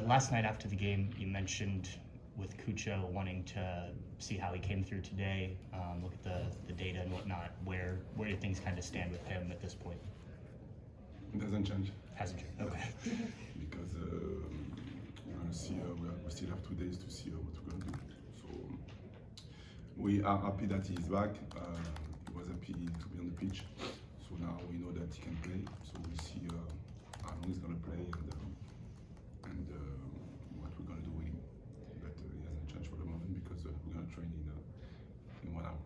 Last night after the game, you mentioned with Cucho wanting to see how he came through today, look at the data and whatnot. Where do things kind of stand with him at this point? It doesn't change. Hasn't changed. Okay. Because we're gonna see. We still have 2 days to see what we're gonna do. So we are happy that he is back. He was happy to be on the pitch. So now we know that he can play. So we see how long he's gonna play and what we're gonna do with him. But he hasn't changed for the moment because we're gonna train in 1 hour.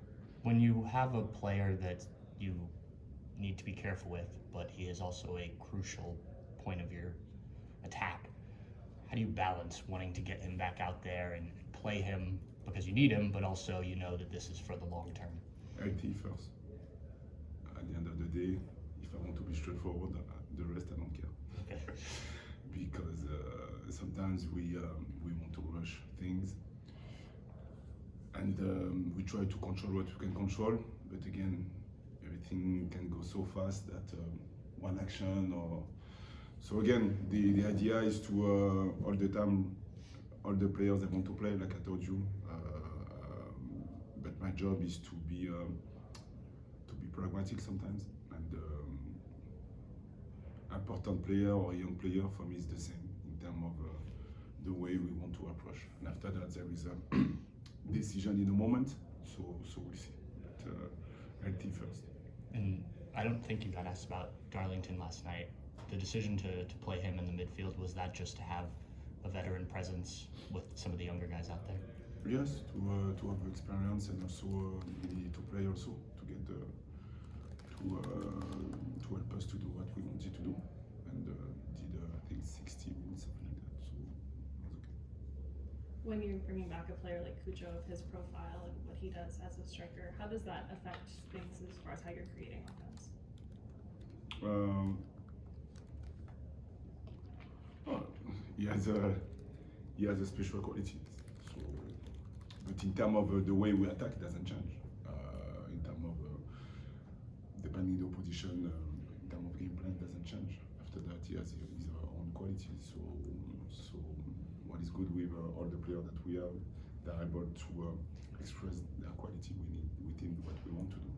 When you have a player that you need to be careful with, but he is also a crucial point of your attack, how do you balance wanting to get him back out there and play him because you need him, but also you know that this is for the long term? Healthy first. At the end of the day, if I want to be straightforward, the rest I don't care. Okay. Because sometimes we want to rush things, and we try to control what we can control. But again, everything can go so fast that one action or so. Again, the idea is to all the time, all the players that want to play, like I told you. But my job is to be pragmatic sometimes, and important player or young player for me is the same in terms of the way we want to approach. And after that, there is a decision in the moment. So we'll see. But, healthy first. And I don't think you got asked about Darlington last night. The decision to play him in the midfield, was that just to have a veteran presence with some of the younger guys out there? Yes, to have experience, and also to play also to get to help us to do what we wanted to do, and did I think 60 minutes, something like that. So it was okay. When you're bringing back a player like Cucho of his profile and what he does as a striker, how does that affect things as far as how you're creating offense? He has a special quality. So, but in terms of the way we attack, it doesn't change. In terms of depending the opposition, in terms of game plan, it doesn't change. After that, he has his own quality. So what is good with all the players that we have, they're able to express their quality within what we want to do.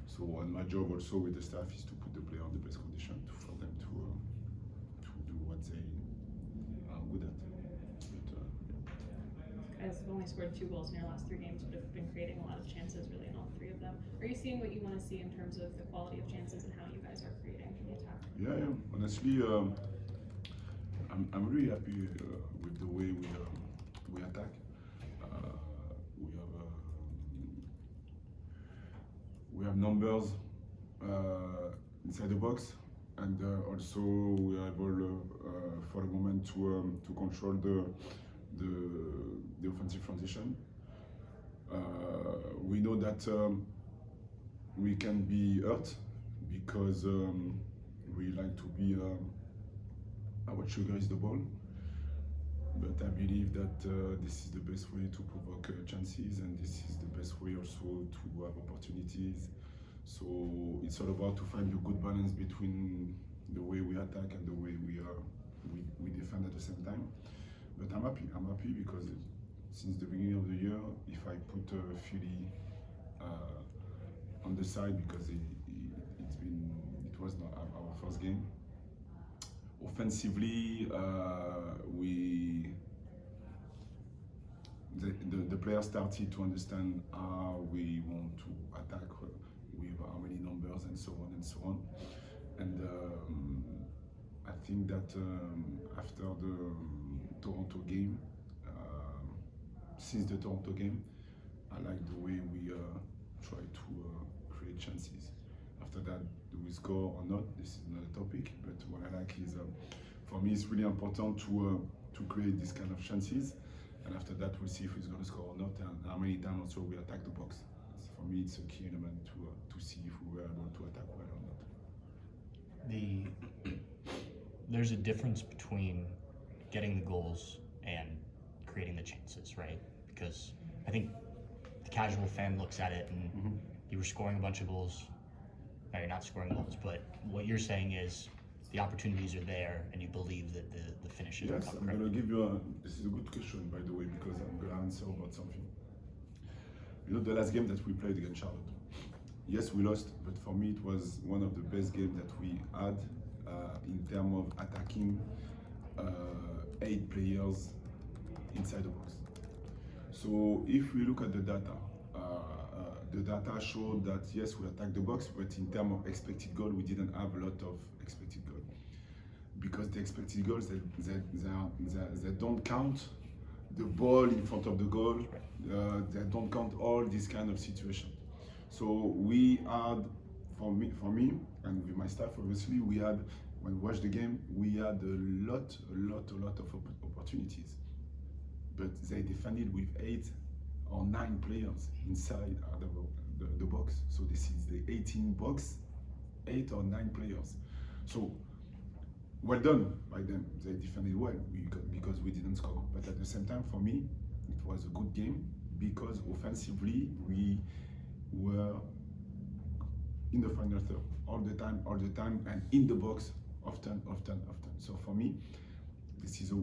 So, and my job also with the staff is to put the player in the best condition for them to do what they are good at. But, You guys have only scored 2 goals in your last 3 games, but have been creating a lot of chances really in all 3 of them. Are you seeing what you want to see in terms of the quality of chances and how you guys are creating in the attack? yeah. Honestly, I'm really happy with the way we attack. We have numbers inside the box, and also we are able for a moment to control the offensive transition. We know that we can be hurt because we like to be our sugar is the ball. But I believe that this is the best way to provoke chances, and this is the best way also to have opportunities. So it's all about to find a good balance between the way we attack and the way we defend at the same time. But I'm happy because since the beginning of the year, if I put Philly on the side because it was not our first game. Offensively, the players started to understand how we want to attack with how many numbers and so on. And I think that after the Toronto game, since the Toronto game, I like the way we try to create chances. After that, do we score or not? This is not a topic, but what I like is, for me, it's really important to create these kind of chances, and after that, we'll see if he's going to score or not, and how many times also we attack the box. For me, it's a key element to see if we were able to attack well or not. There's a difference between getting the goals and creating the chances, right? Because I think the casual fan looks at it and you were scoring a bunch of goals. Now you're not scoring goals, but what you're saying is the opportunities are there and you believe that the finishes will Yes, come I'm correctly? going to give you this is a good question, by the way, because I'm going to answer about something. You know, the last game that we played against Charlotte. Yes, we lost, but for me, it was one of the best games that we had in terms of attacking 8 players inside the box. So if we look at the data showed that yes, we attacked the box, but in terms of expected goal, we didn't have a lot of expected goal. Because the expected goals, they don't count the ball in front of the goal, they don't count all these kind of situations. So we had, for me, and with my staff, obviously, we had, when we watched the game, we had a lot of opportunities. But they defended with 8 or 9 players inside the box. So this is the 18 box, 8 or 9 players. So well done by them. They defended well because we didn't score. But at the same time, for me, it was a good game because offensively we were in the final third all the time, and in the box often. So for me, this is a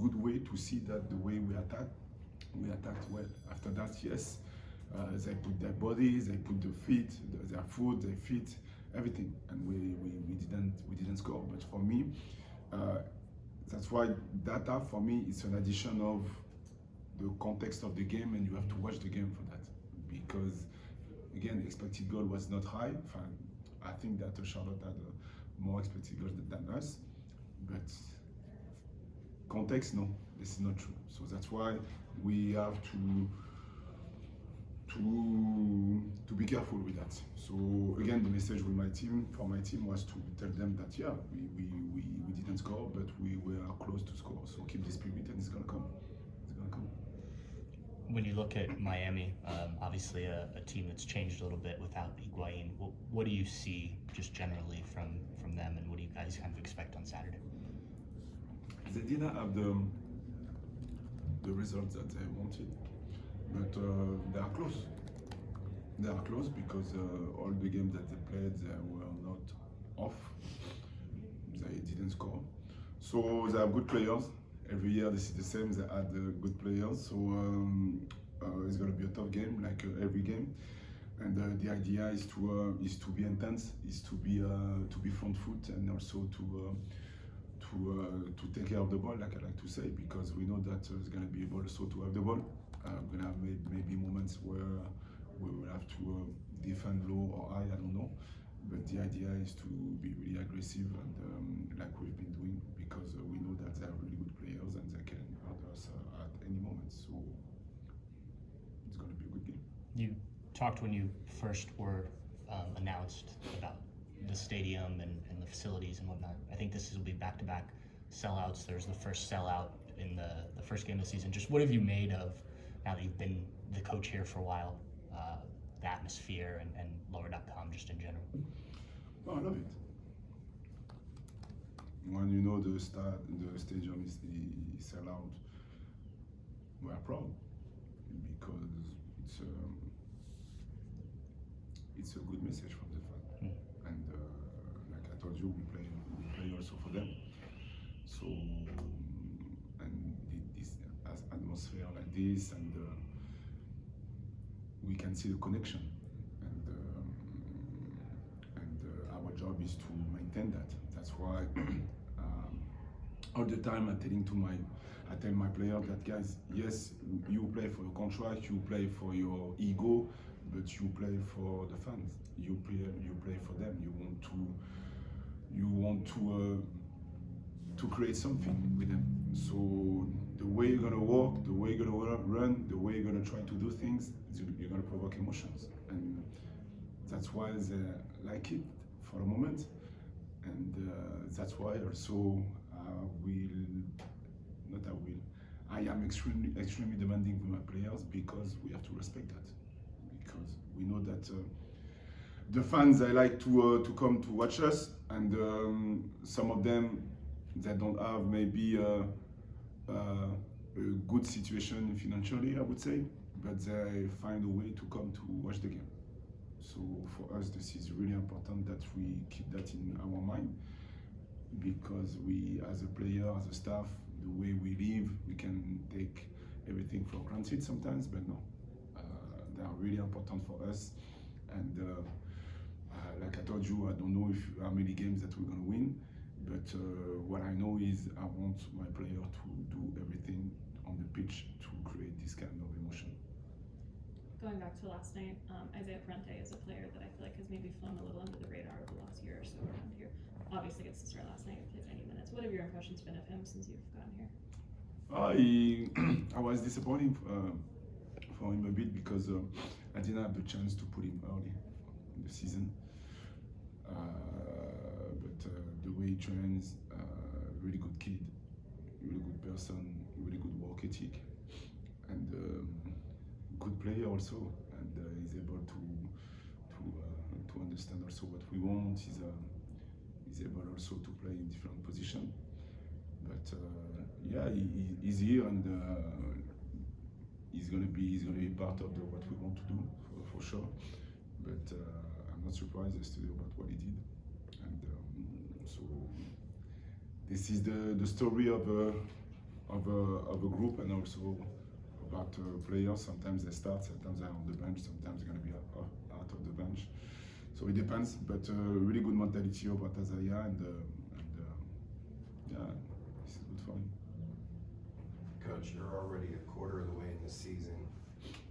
good way to see that the way we attacked well. After that, yes, they put their bodies, they put their feet, their foot, their feet, everything, and we didn't score. But for me, that's why data for me is an addition of the context of the game, and you have to watch the game for that. Because again, expected goal was not high. I think that Charlotte had more expected goals than us, but context, no, this is not true. So that's why we have to be careful with that. So again, the message with my team, was to tell them that yeah, we didn't score, but we were close to score. So keep the spirit, and it's gonna come. When you look at Miami, obviously a team that's changed a little bit without Higuain, what do you see just generally from them, and what do you guys kind of expect on Saturday? They didn't have the results that they wanted, but they are close. They are close because all the games that they played, they were not off. They didn't score. So they have good players. Every year this is the same. They had good players. So it's going to be a tough game, like every game. And the idea is to be intense, is to be front foot, and also to take care of the ball, like I like to say, because we know that it's going to be able also to have the ball. We're going to have maybe moments where we will have to defend low or high, I don't know. But the idea is to be really aggressive, and like we've been doing, because we know that they are really good players and they can hurt us at any moment. So it's going to be a good game. You talked when you first were announced about the stadium and the facilities and whatnot. I think this will be back-to-back sellouts. There's the first sellout in the first game of the season. Just what have you made of, now that you've been the coach here for a while, the atmosphere and lower.com just in general? Oh, I love it. When you know the stadium is sell out, we are proud because it's a good message from the fan. And like I told you, we play also for them. So and this atmosphere like this, and we can see the connection, and our job is to maintain that. That's why all the time I tell my player that, guys, yes, you play for your contract, you play for your ego, but you play for the fans. You play for them. You want to create something with them. So the way you're gonna walk, the way you're gonna run, the way you're gonna try to do things, you're gonna provoke emotions, and that's why they like it for a moment, and that's why also I am extremely demanding with my players, because we have to respect that, because we know that the fans, they like to come to watch us, and some of them, they don't have maybe a good situation financially, I would say, but they find a way to come to watch the game. So for us, this is really important that we keep that in our mind. because we, as a player, as a staff, the way we live, we can take everything for granted sometimes, but no. They are really important for us. And like I told you, I don't know how many games that we're going to win, but what I know is I want my player to do everything on the pitch to create this kind of emotion. Going back to last night, Isaiah Parente is a player that I feel like has maybe flown a little under the radar over the last year or so around here. Obviously gets to start last night, played 90 minutes. What have your impressions been of him since you've gotten here? I was disappointed for him a bit because I didn't have the chance to put him early in the season. But the way he trains, really good kid, really good person, really good work ethic, and good player also. And he's able to understand also what we want. He's able also to play in different positions. But yeah, he's here and he's gonna be part of what we want to do for sure. But I'm not surprised yesterday about what he did, and so this is the story of a group, and also about players. Sometimes they start, sometimes they're on the bench, sometimes they're gonna be out of the bench. So it depends, but really good mentality about Isaiah, and yeah, this is good for him. Coach, you're already a quarter of the way in the season.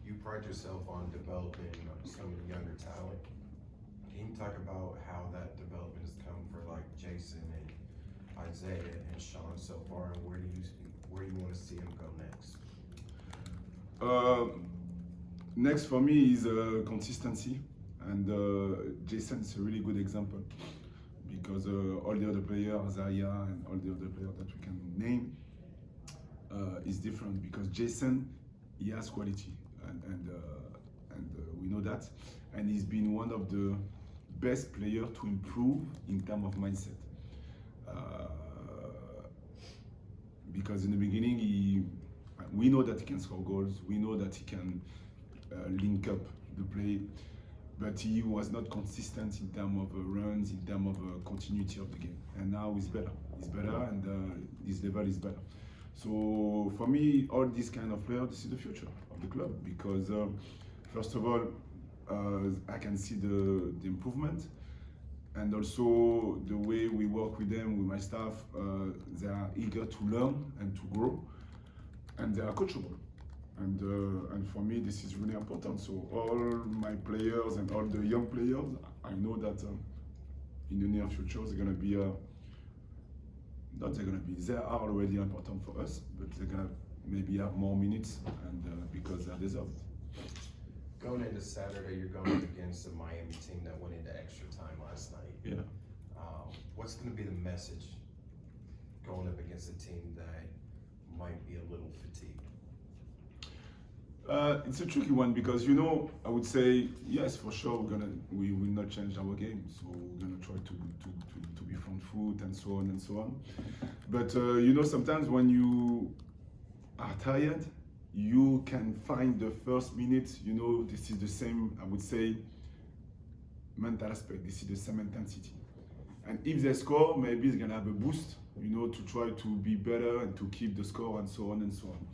You pride yourself on developing some of the younger talent. Can you talk about how that development has come for like Jason and Isaiah and Sean so far, and where do you want to see him go next? Next for me is consistency, and Jason is a really good example because all the other players, Isaiah and all the other players that we can name, is different because Jason, he has quality, and we know that, and he's been one of the best players to improve in terms of mindset. Because in the beginning, we know that he can score goals, we know that he can link up the play, but he was not consistent in terms of runs, in terms of continuity of the game. And now he's better, and his level is better. So for me, all these kind of players, this is the future of the club because first of all, I can see the improvement, and also the way we work with them, with my staff, they are eager to learn and to grow, and they are coachable. And for me, this is really important. So all my players and all the young players, I know that in the near future, they're gonna be they are already important for us, but they're gonna maybe have more minutes, and because they deserve it. Going into Saturday, you're going up against a Miami team that went into extra time last night. Yeah. What's going to be the message going up against a team that might be a little fatigued? It's a tricky one because I would say yes, for sure we will not change our game, so we're gonna try to be front foot and so on and so on. But sometimes when you are tired, you can find the first minute. This is the same. I would say mental aspect. This is the same intensity, and if they score, maybe it's gonna have a boost. To try to be better and to keep the score and so on and so on.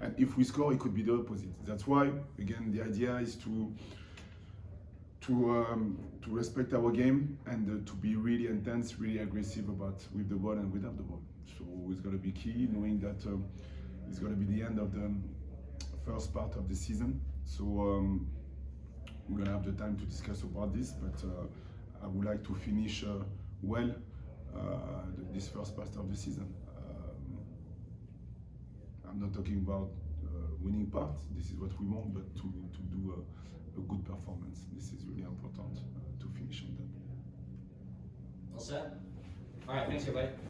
And if we score, it could be the opposite. That's why, again, the idea is to respect our game and to be really intense, really aggressive with the ball and without the ball. So it's going to be key, knowing that it's going to be the end of the first part of the season. So we're going to have the time to discuss about this, but I would like to finish well this first part of the season. I'm not talking about winning part. This is what we want, but to do a good performance. This is really important to finish on that. All set? All right, thanks everybody.